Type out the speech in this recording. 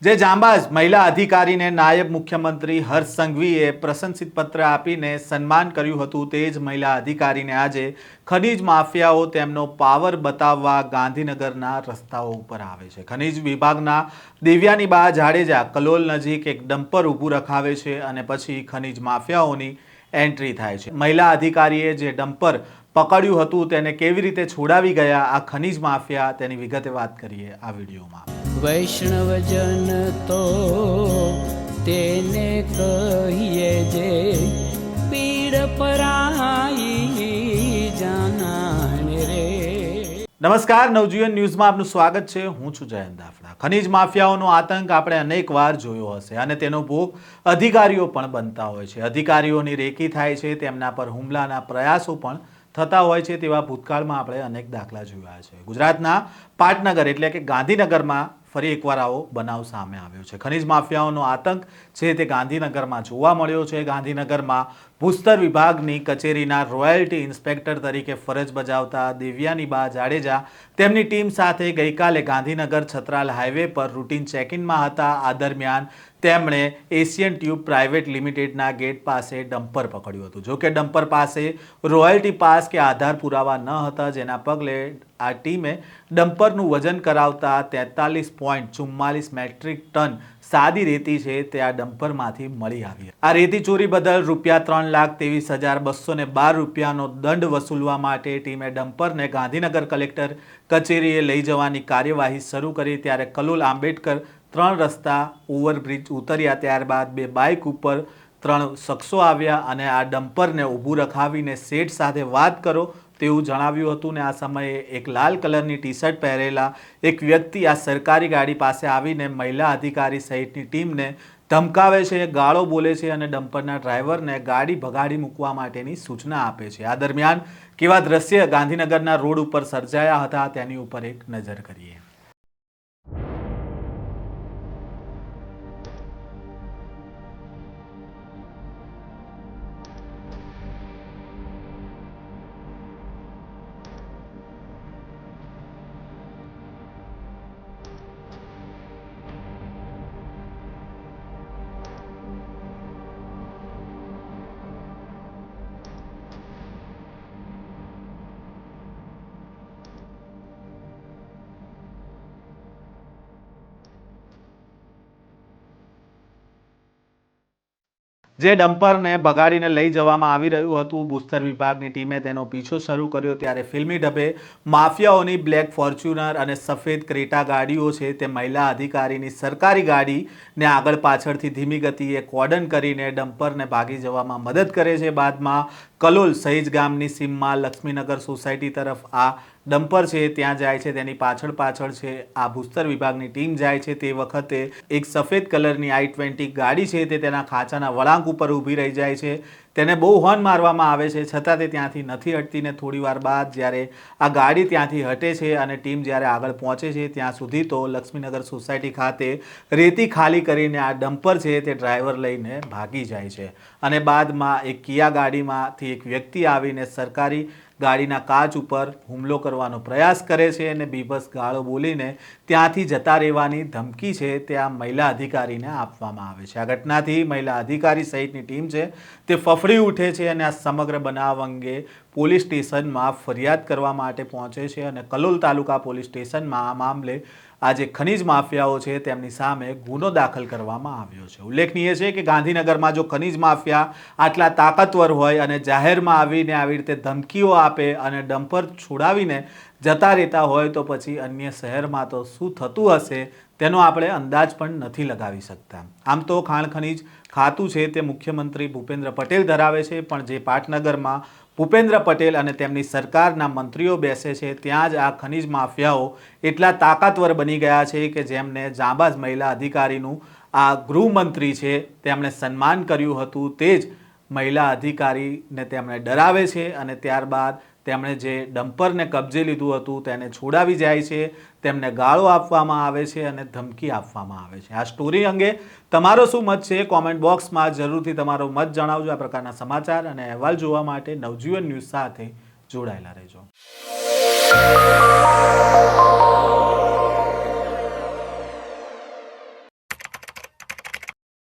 જે જાંબાઝ મહિલા અધિકારીને નાયબ મુખ્યમંત્રી હર્ષ સંઘવીએ પ્રશંસિત પત્ર આપીને સન્માન કર્યું હતું, તે જ મહિલા અધિકારીને આજે ખનીજ માફિયાઓ તેમનો પાવર બતાવવા ગાંધીનગરના રસ્તાઓ ઉપર આવે છે। ખનીજ વિભાગના દેવ્યાનીબા જાડેજા કલોલ નજીક એક ડમ્પર ઊભું રખાવે છે અને પછી ખનીજ માફિયાઓની એન્ટ્રી થાય છે। મહિલા અધિકારીએ જે ડમ્પર પકડ્યું હતું તેને કેવી રીતે છોડાવી ગયા આ ખનીજ માફિયા, તેની વિગતે વાત કરીએ આ વિડીયોમાં। વૈષ્ણવજન તો તેને કહીએ જે પીડ પરાઈ જાનાને રે। નમસ્કાર, નવજીવન ન્યૂઝમાં આપનું સ્વાગત છે। હું છું જયંત દાફડા। ખનીજ માફિયાઓનો આતંક આપણે અનેક વાર જોયો હશે અને તેનો ભોગ અધિકારીઓ પણ બનતા હોય છે। અધિકારીઓની રેકી થાય છે, તેમના પર હુમલાના પ્રયાસો પણ થતા હોય છે। તેવા ભૂતકાળમાં આપણે અનેક દાખલા જોયા છે। ગુજરાતના પાટનગર એટલે કે ગાંધીનગરમાં ફરી એકવાર આવો બનાવ સામે આવ્યો છે। ખનીજ માફિયાઓનો આતંક છે તે ગાંધીનગરમાં જોવા મળ્યો છે। ગાંધીનગરમાં ભૂસ્તર વિભાગની કચેરીના રોયલ્ટી ઇન્સ્પેક્ટર તરીકે ફરજ બજાવતા દેવ્યાનીબા જાડેજા તેમની ટીમ સાથે ગઈકાલે ગાંધીનગર છત્રાલ હાઈવે પર રૂટીન ચેકિંગમાં હતા। આ દરમિયાન તેમણે એશિયન ટ્યુબ પ્રાઇવેટ લિમિટેડના ગેટ પાસે ડમ્પર પકડ્યું હતું। જોકે ડમ્પર પાસે રોયલ્ટી પાસ કે આધાર પુરાવા ન હતા, જેના પગલે આ ટીમે ડમ્પરનું વજન કરાવતા 43.44 મેટ્રિક ટન સાદી રેતી છે તે આ ડમ્પરમાંથી મળી આવી। આ રેતી ચોરી બદલ ₹3,23,212 રૂપિયાનો દંડ વસૂલવા માટે ટીમે ડમ્પરને ગાંધીનગર કલેક્ટર કચેરીએ લઈ જવાની કાર્યવાહી શરૂ કરી। ત્યારે કલોલ આંબેડકર 3 રસ્તા ઓવરબ્રિજ ઉતર્યા, ત્યારબાદ 2 બાઇક ઉપર 3 શખ્સો આવ્યા અને આ ડમ્પરને ઊભું રખાવીને શેઠ સાથે વાત કરો તેવું જણાવ્યું હતું ને આ સમયે એક લાલ કલરની ટી શર્ટ પહેરેલા એક વ્યક્તિ આ સરકારી ગાડી પાસે આવીને મહિલા અધિકારી સહિતની ટીમને ધમકાવે છે, ગાળો બોલે છે અને ડમ્પરના ડ્રાઈવરને ગાડી ભગાડી મૂકવા માટેની સૂચના આપે છે। આ દરમિયાન કેવા દ્રશ્ય ગાંધીનગરના રોડ ઉપર સર્જાયા હતા તેની ઉપર એક નજર કરીએ। જે ડમ્પરને ભગાડીને લઈ જવામાં આવી રહ્યું હતું, ભૂસ્તર વિભાગની ટીમે તેનો પીછો શરૂ કર્યો ત્યારે ફિલ્મી ઢબે માફિયાઓની બ્લેક ફોર્ચ્યુનર અને સફેદ ક્રેટા ગાડીઓ છે તે મહિલા અધિકારીની સરકારી ગાડીને આગળ પાછળથી ધીમી ગતિએ કોર્ડન કરીને ડમ્પરને ભાગી જવામાં મદદ કરે છે। બાદમાં કલોલ સહીજ ગામની સીમમાં લક્ષ્મીનગર સોસાયટી તરફ આ ડમ્પર છે ત્યાં જાય છે, તેની પાછળ છે આ ભૂસ્તર વિભાગની ટીમ જાય છે। તે વખતે એક સફેદ કલરની i20 ગાડી છે તે તેના ખાંચાના વળાંક ઉપર ઊભી રહી જાય છે। તેને બહુ હોર્ન મારવામાં આવે છે, છતાં તે ત્યાંથી નથી હટતી ને થોડી વાર બાદ જ્યારે આ ગાડી ત્યાંથી હટે છે અને ટીમ જ્યારે આગળ પહોંચે છે ત્યાં સુધી તો લક્ષ્મીનગર સોસાયટી ખાતે રેતી ખાલી કરીને આ ડમ્પર છે તે ડ્રાઈવર લઈને ભાગી જાય છે અને બાદમાં એક કિયા ગાડીમાંથી એક વ્યક્તિ આવીને સરકારી ગાડીના કાચ ઉપર હુમલો કરવાનો પ્રયાસ કરે છે અને બીભત્સ ગાળો બોલીને ત્યાંથી જતા રહેવાની ધમકી છે તે આ મહિલા અધિકારીને આપવામાં આવે છે। આ ઘટનાથી મહિલા અધિકારી સહિતની ટીમ છે તે ફફડી ઉઠે છે અને આ સમગ્ર બનાવ અંગે પોલીસ સ્ટેશનમાં ફરિયાદ કરવા માટે પહોંચે છે અને કલોલ તાલુકા પોલીસ સ્ટેશનમાં આ મામલે આ જે ખનીજ માફિયાઓ છે તેમની સામે ગુનો દાખલ કરવામાં આવ્યો છે। ઉલ્લેખનીય છે કે ગાંધીનગરમાં જો ખનીજ માફિયા આટલા તાકાતવર હોય અને જાહેરમાં આવીને આવી રીતે ધમકીઓ આપે અને ડમ્પર છોડાવીને જતા રહેતા હોય તો પછી અન્ય શહેરમાં તો શું થતું હશે તેનો આપણે અંદાજ પણ નથી લગાવી શકતા। આમ તો ખાણ ખનીજ ખાતું છે તે મુખ્યમંત્રી ભૂપેન્દ્ર પટેલ ધરાવે છે, પણ જે પાટનગરમાં ભૂપેન્દ્ર પટેલ અને તેમની સરકારના મંત્રીઓ બેસે છે ત્યાં જ આ ખનીજ માફિયાઓ એટલા તાકાતવર બની ગયા છે કે જેમને જાંબાઝ મહિલા અધિકારીનું આ ગૃહમંત્રી છે તેમણે સન્માન કર્યું હતું તે જ મહિલા અધિકારીને તેમણે ડરાવે છે અને ત્યારબાદ તેમણે જે ડમ્પરને કબજે લીધું હતું તેને છોડાવી જાય છે, તેમને ગાળો આપવામાં આવે છે અને ધમકી આપવામાં આવે છે। આ સ્ટોરી અંગે તમારો શું મત છે કોમેન્ટ બોક્સમાં જરૂરથી તમારો મત જણાવજો। આ પ્રકારના સમાચાર અને અહેવાલ જોવા માટે નવજીવન ન્યૂઝ સાથે જોડાયેલા રહેજો।